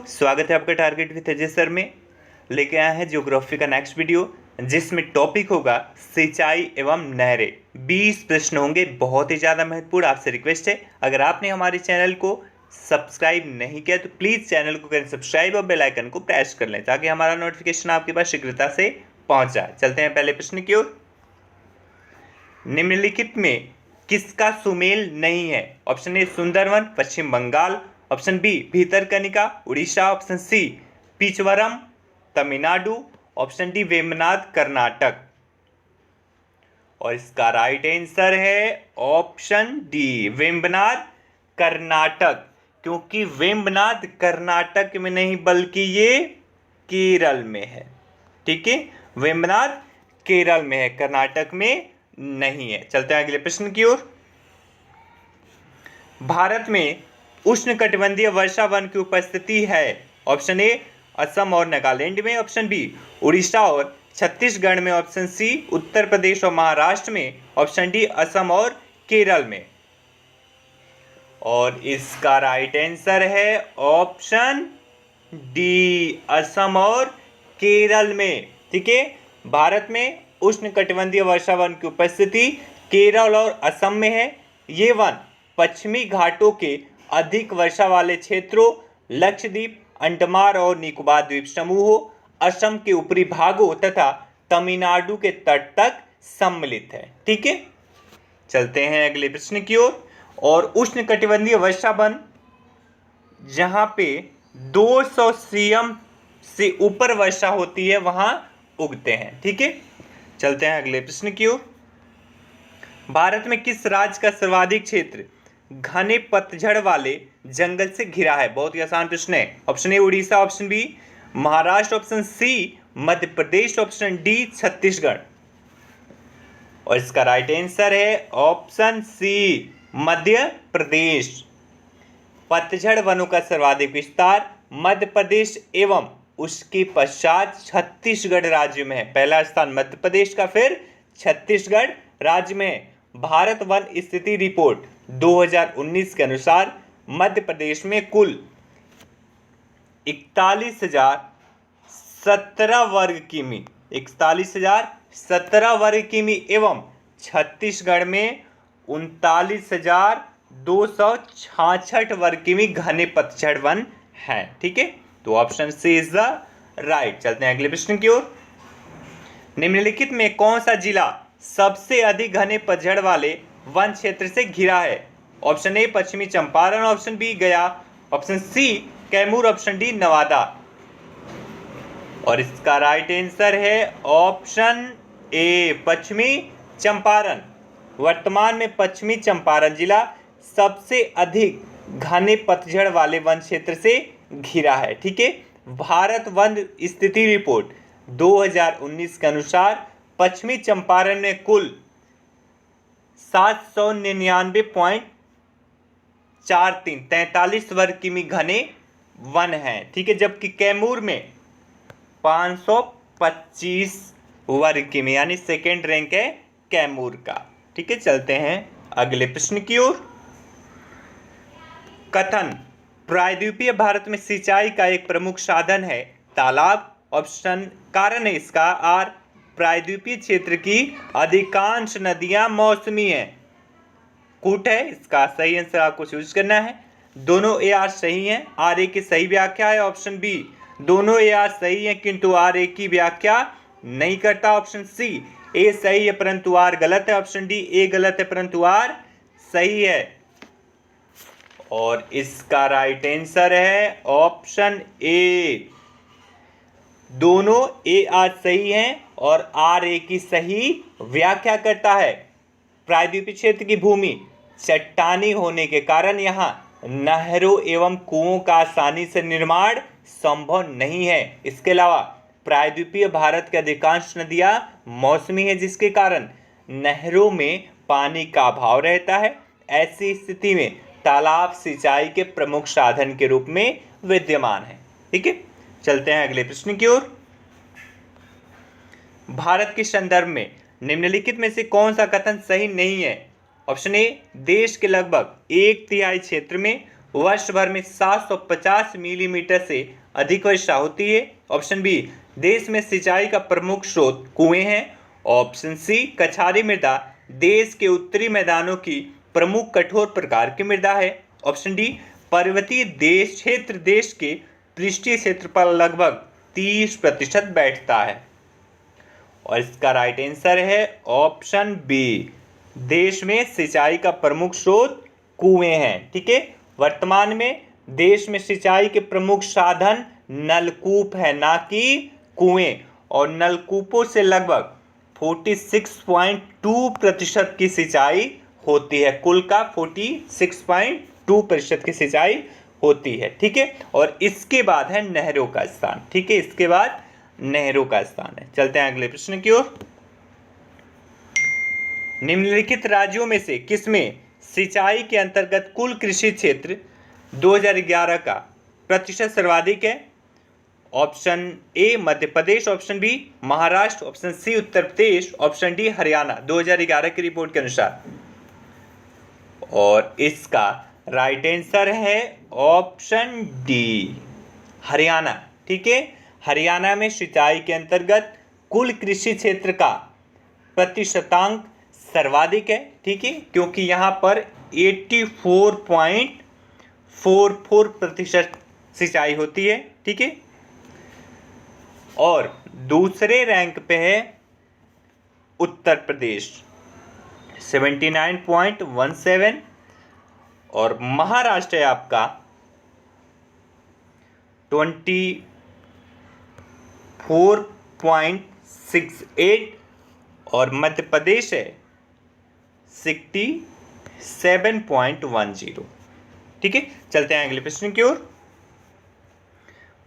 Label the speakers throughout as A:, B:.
A: स्वागत है आपका टारगेट विद अजय सर में। लेके आए हैं ज्योग्राफी का नेक्स्ट वीडियो, जिसमें टॉपिक होगा सिंचाई एवं नहरें। 20 प्रश्न होंगे, बहुत ही ज़्यादा महत्वपूर्ण। आपसे रिक्वेस्ट है, अगर आपने हमारे चैनल को सब्सक्राइब नहीं किया तो प्लीज़ चैनल को करें सब्सक्राइब और बेल आइकन को प्रेस कर लें ताकि हमारा नोटिफिकेशन आपके पास शीघ्रता से पहुँच जाए। चलते हैं पहले प्रश्न की ओर। निम्नलिखित में किसका सुमेल नहीं है? Option A Sundarban Paschim Bangal, option B Bhitarkanika Orissa, option C Pichavaram Tamil Nadu, option D Vembanad Karnataka. और इसका राइट आंसर है ऑप्शन डी वेम्बनाड कर्नाटक, क्योंकि वेम्बनाड कर्नाटक में नहीं बल्कि ये केरल में है। ठीक है, वेम्बनाड केरल में है, कर्नाटक में नहीं है। चलते हैं अगले प्रश्न की ओर। भारत में उष्णकटिबंधीय वर्षा वन की उपस्थिति है। ऑप्शन ए असम और नागालैंड में, ऑप्शन बी उड़ीसा और छत्तीसगढ़ में, ऑप्शन सी उत्तर प्रदेश और महाराष्ट्र में, ऑप्शन डी असम और केरल में। और इसका राइट आंसर है ऑप्शन डी असम और केरल में। ठीक है, भारत में उष्णकटिबंधीय वर्षा वन की उपस्थिति केरल और असम में है। ये वन पश्चिमी घाटों के अधिक वर्षा वाले क्षेत्रों, लक्षद्वीप, अंडमान और निकोबार द्वीप समूहों, असम के ऊपरी भागों तथा तमिलनाडु के तट तक सम्मिलित है। ठीक है, चलते हैं अगले प्रश्न की ओर। और उष्णकटिबंधीय वर्षा वन जहां पे 200 सीएम से ऊपर वर्षा होती है वहां उगते हैं। ठीक है, चलते हैं अगले प्रश्न की ओर। भारत में किस राज्य का सर्वाधिक क्षेत्र घने पतझड़ वाले जंगल से घिरा है? बहुत ही आसान प्रश्न है। Option A Orissa, option B Maharashtra, option C Madhya Pradesh, option D Chhattisgarh. और इसका राइट आंसर है ऑप्शन सी मध्य प्रदेश। पतझड़ वनों का सर्वाधिक विस्तार मध्य प्रदेश एवं उसके पश्चात छत्तीसगढ़ राज्य में है। पहला स्थान मध्य प्रदेश का, फिर छत्तीसगढ़ राज्य में है। भारत वन स्थिति रिपोर्ट 2019 के अनुसार मध्य प्रदेश में कुल 41,017 वर्ग किमी, 41,017 वर्ग किमी एवं छत्तीसगढ़ में 39,266 वर्ग किमी घने पतझड़ वन है। ठीक है, तो option C is the right. चलते हैं अगले प्रश्न की ओर। निम्नलिखित में कौन सा जिला सबसे अधिक घने पतझड़ वाले वन क्षेत्र से घिरा है? Option A Paschimi Champaran, option B Gaya, option C Kaimur, option D Nawada. और इसका राइट आंसर है ऑप्शन ए पश्चिमी चंपारण। वर्तमान में पश्चिमी चंपारण जिला सबसे अधिक घने पतझड़ वाले वन क्षेत्र से घिरा है। ठीक है, भारत वन स्थिति रिपोर्ट 2019 के अनुसार पश्चिमी चंपारण में कुल 799.43 वर्ग किमी घने वन हैं। ठीक है, जबकि कैमूर में 525 वर्ग किमी, यानी सेकेंड रैंक है कैमूर का। ठीक है, चलते हैं अगले प्रश्न की ओर। कथन प्रायद्वीपीय भारत में सिंचाई का एक प्रमुख साधन है तालाब। ऑप्शन कारण है इसका आर, प्रायद्वीपीय क्षेत्र की अधिकांश नदियां मौसमी हैं। कूट है इसका सही आंसर, आपको चूज करना है। दोनों ए आर सही हैं। आर ए की सही व्याख्या है ऑप्शन बी, दोनों ए आर सही हैं किंतु आर ए की व्याख्या नहीं करता। ऑप्शन सी ए सही है परंतु आर गलत है। ऑप्शन डी ए गलत है परंतु आर सही है। और इसका राइट आंसर है ऑप्शन ए, दोनों ए आर सही हैं और आर ए की सही व्याख्या करता है। प्रायद्वीपीय क्षेत्र की भूमि चट्टानी होने के कारण यहाँ नहरों एवं कुओं का आसानी से निर्माण संभव नहीं है। इसके अलावा प्रायद्वीपीय भारत के अधिकांश नदियां मौसमी है, जिसके कारण नहरों में पानी का अभाव रहता है। ऐसी स्थिति में तालाब सिंचाई के प्रमुख साधन के रूप में विद्यमान है। ठीक है, चलते हैं अगले प्रश्न की ओर। भारत के संदर्भ में निम्नलिखित में से कौन सा कथन सही नहीं है? ऑप्शन ए देश के लगभग 1/3 क्षेत्र में वर्ष भर में 750 मिलीमीटर से अधिक वर्षा होती है। ऑप्शन बी, देश में सिंचाई का प्रमुख स्रोत कुएं हैं। ऑप्शन सी, कछारी मृदा देश के उत्तरी मैदानों की प्रमुख कठोर प्रकार की मृदा है। ऑप्शन डी, पर्वतीय क्षेत्र देश के पृष्ठीय क्षेत्रफल लगभग 30% बैठता है। और इसका राइट आंसर है ऑप्शन बी, देश में सिंचाई का प्रमुख स्रोत कुएं हैं। ठीक है, वर्तमान में देश में सिंचाई के प्रमुख साधन नलकूप है, ना कि कुएं। और नलकूपों से लगभग 46.2% की सिंचाई होती है। कुल का 46.2% की सिंचाई होती है। ठीक है, और इसके बाद है नहरों का स्थान। ठीक है, इसके बाद नहरों का स्थान है। चलते हैं अगले प्रश्न की ओर। निम्नलिखित राज्यों में से किसमें सिंचाई के अंतर्गत कुल कृषि क्षेत्र 2011 का प्रतिशत सर्वाधिक है? Option A Madhya Pradesh, option B Maharashtra, option C Uttar Pradesh, option D Haryana 2011 की रिपोर्ट के अनुसार। और इसका राइट आंसर है ऑप्शन डी, हरियाणा। ठीक है, हरियाणा में सिंचाई के अंतर्गत कुल कृषि क्षेत्र का प्रतिशतांक सर्वाधिक है। ठीक है, क्योंकि यहाँ पर 84.44% सिंचाई होती है। ठीक है, और दूसरे रैंक पे है उत्तर प्रदेश 79.17 और महाराष्ट्र है आपका 24.68 और मध्य प्रदेश है 67.10। ठीक है, चलते हैं अगले प्रश्न की ओर।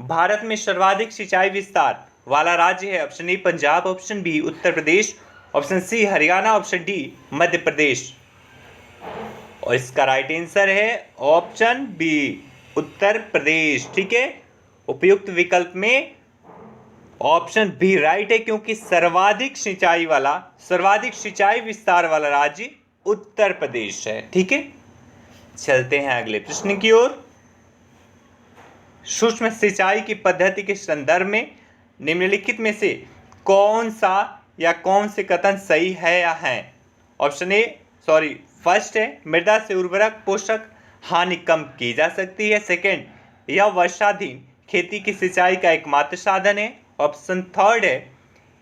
A: भारत में सर्वाधिक सिंचाई विस्तार वाला राज्य है? Option A Punjab, option B Uttar Pradesh, option C Haryana, option D Madhya Pradesh. और इसका राइट आंसर है ऑप्शन बी उत्तर प्रदेश। ठीक है, उपयुक्त विकल्प में ऑप्शन बी राइट है, क्योंकि सर्वाधिक सिंचाई विस्तार वाला राज्य उत्तर प्रदेश है। ठीक है, चलते हैं अगले प्रश्न की ओर। सूक्ष्म सिंचाई की पद्धति के संदर्भ में निम्नलिखित में से कौन से कथन सही है या है? ऑप्शन ए फर्स्ट है मृदा से उर्वरक पोषक हानि कम की जा सकती है। सेकंड, यह वर्षाधीन खेती की सिंचाई का एकमात्र साधन है। ऑप्शन थर्ड है,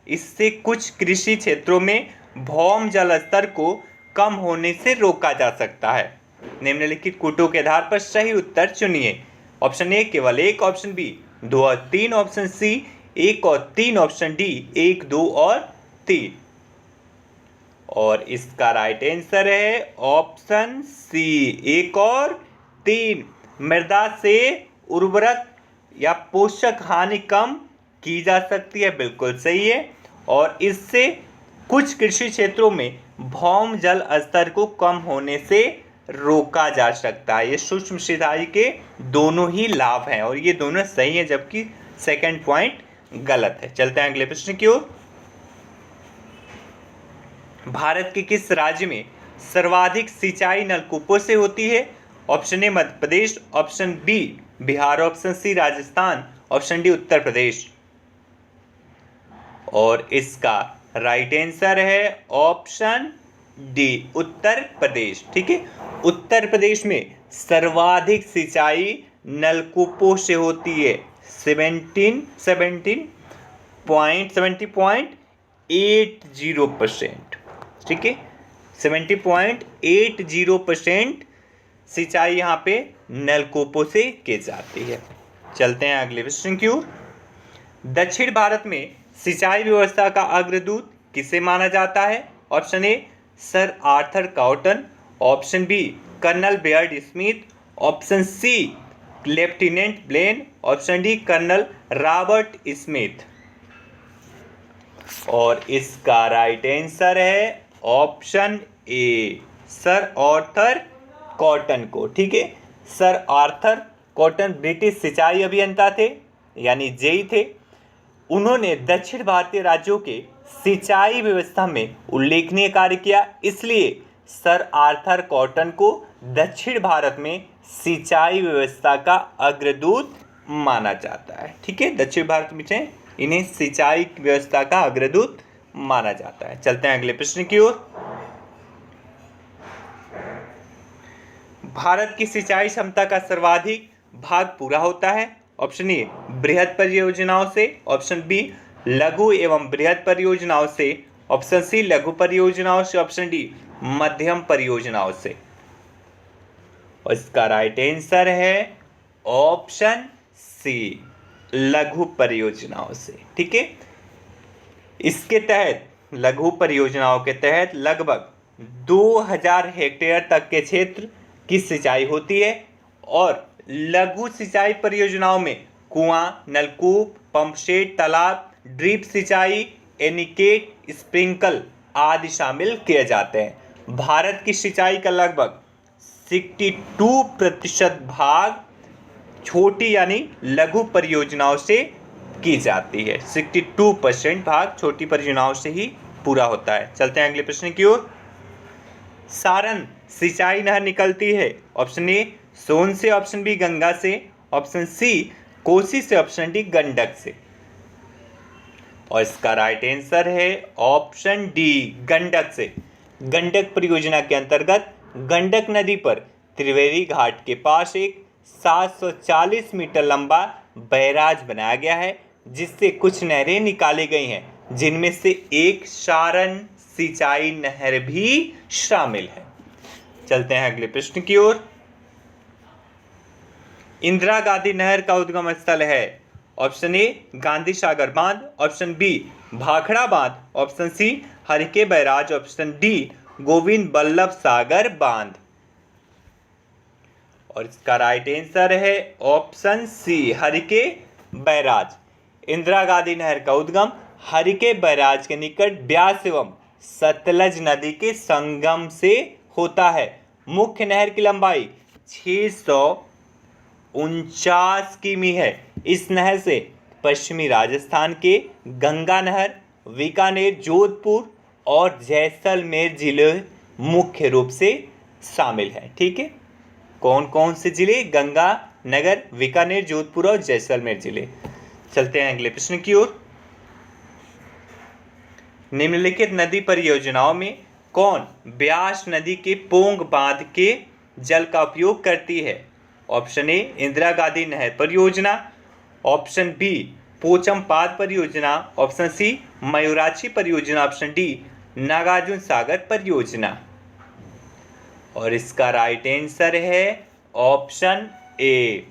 A: इससे कुछ कृषि क्षेत्रों में भौम जल स्तर को कम होने से रोका जा सकता है। निम्नलिखित कूटों के आधार पर सही उत्तर चुनिए। ऑप्शन ए केवल 1, ऑप्शन बी 2 और 3, ऑप्शन सी 1 और 3, ऑप्शन डी 1, 2 और 3। और इसका राइट आंसर है ऑप्शन सी 1 और 3। मृदा से उर्वरक या पोषक हानि कम की जा सकती है, बिल्कुल सही है। और इससे कुछ कृषि क्षेत्रों में भौम जल स्तर को कम होने से रोका जा सकता है। ये सूक्ष्म सिंचाई के दोनों ही लाभ हैं और ये दोनों सही हैं, जबकि सेकंड पॉइंट गलत है। चलते हैं अगले प्रश्न की ओर। भारत के किस राज्य में सर्वाधिक सिंचाई नलकूपों से होती है? Option A Madhya Pradesh, option B Bihar, option C Rajasthan, option D Uttar Pradesh. और इसका राइट आंसर है ऑप्शन डी उत्तर प्रदेश। ठीक है, उत्तर प्रदेश में सर्वाधिक सिंचाई नलकूपों से होती है 70.80%। ठीक है, 70.80% सिंचाई यहाँ पे नलकूपों से की जाती है। चलते हैं अगले प्रश्न की ओर। दक्षिण भारत में सिंचाई व्यवस्था का अग्रदूत किसे माना जाता है? Option A sir Arthur Cotton, option B colonel Baird Smith, option C lieutenant Blane, option D colonel Robert Smith. और इसका राइट आंसर है option A sir Arthur Cotton को। ठीक है, सर आर्थर कॉटन ब्रिटिश सिंचाई अभियंता थे, यानी जेई थे। उन्होंने दक्षिण भारतीय राज्यों के सिंचाई व्यवस्था में उल्लेखनीय कार्य किया, इसलिए सर आर्थर कॉटन को दक्षिण भारत में सिंचाई व्यवस्था का अग्रदूत माना जाता है। ठीक है, दक्षिण भारत में इन्हें सिंचाई व्यवस्था का अग्रदूत माना जाता है। चलते हैं अगले प्रश्न की ओर। भारत की सिंचाई क्षमता का सर्वाधिक भाग पूरा होता है। ऑप्शन ए बृहद परियोजनाओं से, ऑप्शन बी लघु एवं बृहद परियोजनाओं से, ऑप्शन सी लघु परियोजनाओं से, ऑप्शन डी मध्यम परियोजनाओं से। और इसका राइट आंसर है ऑप्शन सी लघु परियोजनाओं से। ठीक है, इसके तहत लघु परियोजनाओं के तहत लगभग 2000 हेक्टेयर तक के क्षेत्र की सिंचाई होती है। और लघु सिंचाई परियोजनाओं में कुआं, नलकूप, पंपसेट, तालाब, ड्रिप सिंचाई, एनीकेट, स्प्रिंकल आदि शामिल किए जाते हैं। भारत की सिंचाई का लगभग 62% भाग छोटी यानी लघु परियोजनाओं से की जाती है। 62% भाग छोटी परियोजनाओं से ही पूरा होता है। चलते हैं अगले प्रश्न की ओर। सारण सिंचाई नहर निकलती है। ऑप्शन ए सोन से, ऑप्शन बी गंगा से, ऑप्शन सी कोसी से, ऑप्शन डी गंडक से। और इसका राइट आंसर है ऑप्शन डी गंडक से। गंडक परियोजना के अंतर्गत गंडक नदी पर त्रिवेणी घाट के पास एक 740 मीटर लंबा बैराज बनाया गया है, जिससे कुछ नहरें निकाली गई हैं, जिनमें से एक सारण सिंचाई नहर भी शामिल है। चलते हैं अगले प्रश्न की ओर। इंदिरा गांधी नहर का उद्गम स्थल है। ऑप्शन ए गांधी सागर बांध, ऑप्शन बी भाखड़ा बांध, option C Harike barrage, option D Govind Ballabh Sagar बांध। और इसका राइट आंसर है option C Harike barrage. Indira Gandhi नहर का उद्गम हरिके बैराज के निकट ब्यास एवं सतलज नदी के संगम से होता है। मुख्य नहर की लंबाई 649 किमी है। इस नहर से पश्चिमी राजस्थान के गंगा नहर, बीकानेर, जोधपुर और जैसलमेर जिले मुख्य रूप से शामिल हैं। ठीक है, कौन कौन से जिले? गंगा नगर, बीकानेर, जोधपुर और जैसलमेर जिले। चलते हैं अगले प्रश्न की ओर। निम्नलिखित नदी परियोजनाओं में कौन ब्यास नदी के पोंग बांध के जल का उपयोग करती है? ऑप्शन ए इंदिरा गांधी नहर परियोजना, ऑप्शन बी पोचमपाद परियोजना, ऑप्शन सी मयूराक्षी परियोजना, ऑप्शन डी नागार्जुन सागर परियोजना। और इसका राइट आंसर है ऑप्शन ए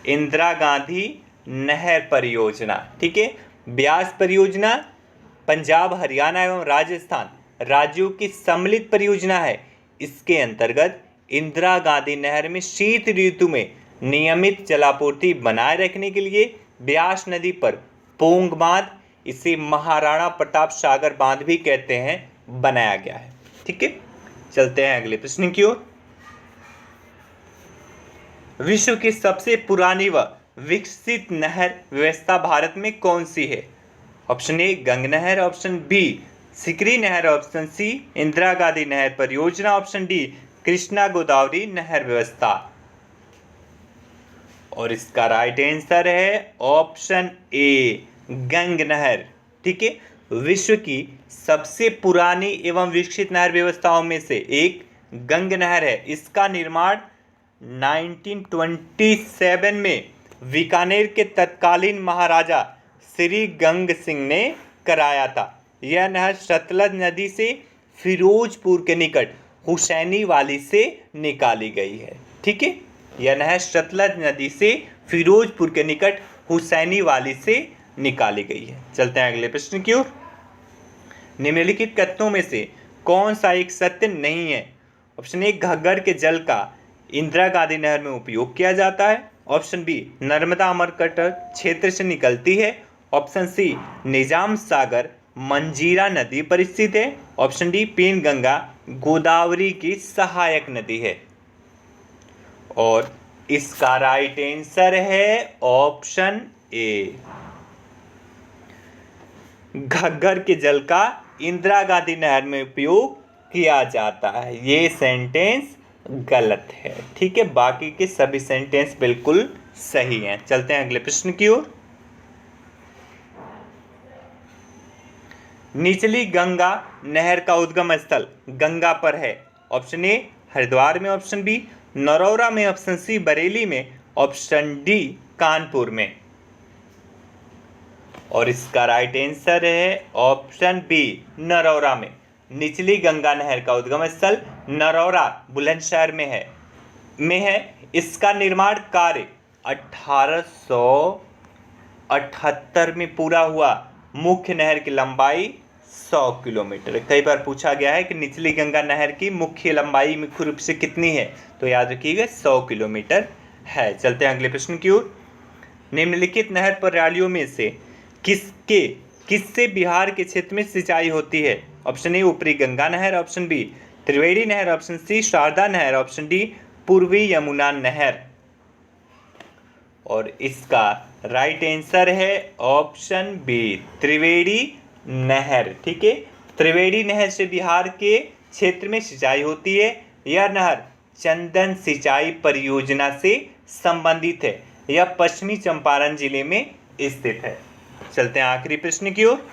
A: इंदिरा गांधी नहर परियोजना। ठीक है, ब्यास परियोजना पंजाब, हरियाणा एवं राजस्थान राज्यों की सम्मिलित परियोजना है। इसके अंतर्गत इंदिरा गांधी नहर में शीत ऋतु में नियमित जलापूर्ति बनाए रखने के लिए ब्यास नदी पर पोंग बांध, इसे महाराणा प्रताप सागर बांध भी कहते हैं, बनाया गया है। ठीक है, चलते हैं अगले प्रश्न की ओर। विश्व की सबसे पुरानी व विकसित नहर व्यवस्था भारत में कौन सी है? ऑप्शन ए गंग नहर, ऑप्शन बी सिकरी नहर, ऑप्शन सी इंदिरा गांधी नहर परियोजना, ऑप्शन डी कृष्णा गोदावरी नहर व्यवस्था। और इसका राइट आंसर है ऑप्शन ए गंग नहर। ठीक है, विश्व की सबसे पुरानी एवं विकसित नहर व्यवस्थाओं में से एक गंग नहर है। इसका निर्माण 1927 में बीकानेर के तत्कालीन महाराजा श्री गंग सिंह ने कराया था। यह नहर सतलज नदी से फिरोजपुर के निकट हुसैनी वाली से निकाली गई है। ठीक है, यह नहर सतलज नदी से फिरोजपुर के निकट हुसैनी वाली से निकाली गई है। चलते हैं अगले प्रश्न की ओर। निम्नलिखित कथनों में से कौन सा एक सत्य नहीं है? ऑप्शन ए घग्गर के जल का इंदिरा गांधी नहर में उपयोग किया जाता है, ऑप्शन बी नर्मदा अमरकंटक क्षेत्र से निकलती है, ऑप्शन सी निजाम सागर मंजीरा नदी पर स्थित है, ऑप्शन डी पेनगंगा गोदावरी की सहायक नदी है। और इसका राइट आंसर है ऑप्शन ए घग्गर के जल का इंदिरा गांधी नहर में उपयोग किया जाता है। ये सेंटेंस गलत है। ठीक है, बाकी के सभी सेंटेंस बिल्कुल सही हैं। चलते हैं अगले प्रश्न की ओर। निचली गंगा नहर का उद्गम स्थल गंगा पर है। ऑप्शन ए हरिद्वार में, ऑप्शन बी नरौरा में, ऑप्शन सी बरेली में, ऑप्शन डी कानपुर में। और इसका राइट आंसर है ऑप्शन बी नरौरा में। निचली गंगा नहर का उद्गम स्थल नरौरा बुलंदशहर में है। इसका निर्माण कार्य 1878 में पूरा हुआ। मुख्य नहर की लंबाई 100 किलोमीटर। कई बार पूछा गया है कि निचली गंगा नहर की मुख्य लंबाई मुख्य रूप से कितनी है, तो याद रखिएगा 100 किलोमीटर है। चलते हैं अगले प्रश्न की ओर। निम्नलिखित नहर प्रणालियों में से किससे बिहार के क्षेत्र में सिंचाई होती है। ऑप्शन ए ऊपरी गंगा नहर, ऑप्शन बी त्रिवेणी नहर, ऑप्शन सी शारदा नहर, ऑप्शन डी पूर्वी यमुना नहर। और इसका राइट आंसर है ऑप्शन बी त्रिवेणी नहर। ठीक है, त्रिवेणी नहर से बिहार के क्षेत्र में सिंचाई होती है। यह नहर चंदन सिंचाई परियोजना से संबंधित है। यह पश्चिमी चंपारण जिले में स्थित है। चलते हैं आखिरी प्रश्न की ओर।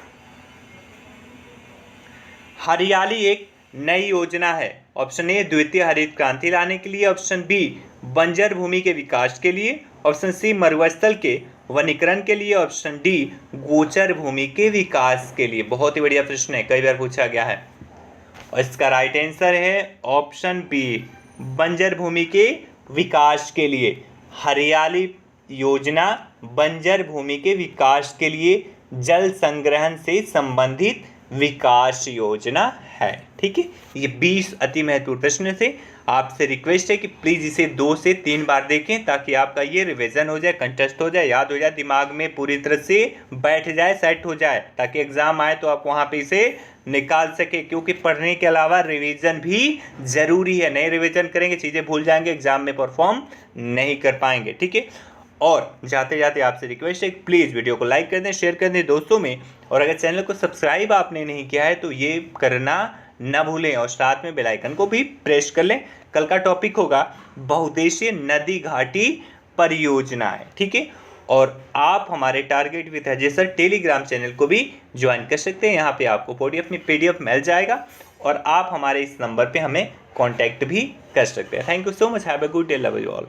A: हरियाली एक नई योजना है। ऑप्शन ए द्वितीय हरित क्रांति लाने के लिए, ऑप्शन बी बंजर भूमि के विकास के लिए, ऑप्शन सी मरुस्थल के वनीकरण के लिए, ऑप्शन डी गोचर भूमि के विकास के लिए। बहुत ही बढ़िया प्रश्न है, कई बार पूछा गया है। और इसका राइट आंसर है ऑप्शन बी बंजर भूमि के विकास के लिए। हरियाली योजना बंजर भूमि के विकास के लिए जल संग्रहण से संबंधित विकास योजना है। ठीक है, ये 20 अति महत्वपूर्ण प्रश्न थे। आपसे रिक्वेस्ट है कि प्लीज़ इसे 2 से 3 बार देखें ताकि आपका ये रिवीजन हो जाए, कंटेस्ट हो जाए, याद हो जाए, दिमाग में पूरी तरह से बैठ जाए, सेट हो जाए, ताकि एग्ज़ाम आए तो आप वहाँ पे इसे निकाल सके। क्योंकि पढ़ने के अलावा रिवीजन भी ज़रूरी है। नहीं रिवीजन करेंगे चीज़ें भूल जाएंगे, एग्जाम में परफॉर्म नहीं कर पाएंगे। ठीक है, और जाते जाते आपसे रिक्वेस्ट है कि प्लीज़ वीडियो को लाइक कर दें, शेयर कर दें दोस्तों में, और अगर चैनल को सब्सक्राइब आपने नहीं किया है तो ये करना न भूलें, और साथ में बेल आइकन को भी प्रेस कर लें। कल का टॉपिक होगा बहुउद्देशीय नदी घाटी परियोजनाएं। ठीक है, और आप हमारे target with Ajay sir Telegram channel को भी ज्वाइन कर सकते हैं। यहाँ पे आपको PDF मिल जाएगा, और आप हमारे इस नंबर पे हमें कॉन्टैक्ट भी कर सकते हैं। Thank you so much, have a good day, love you all.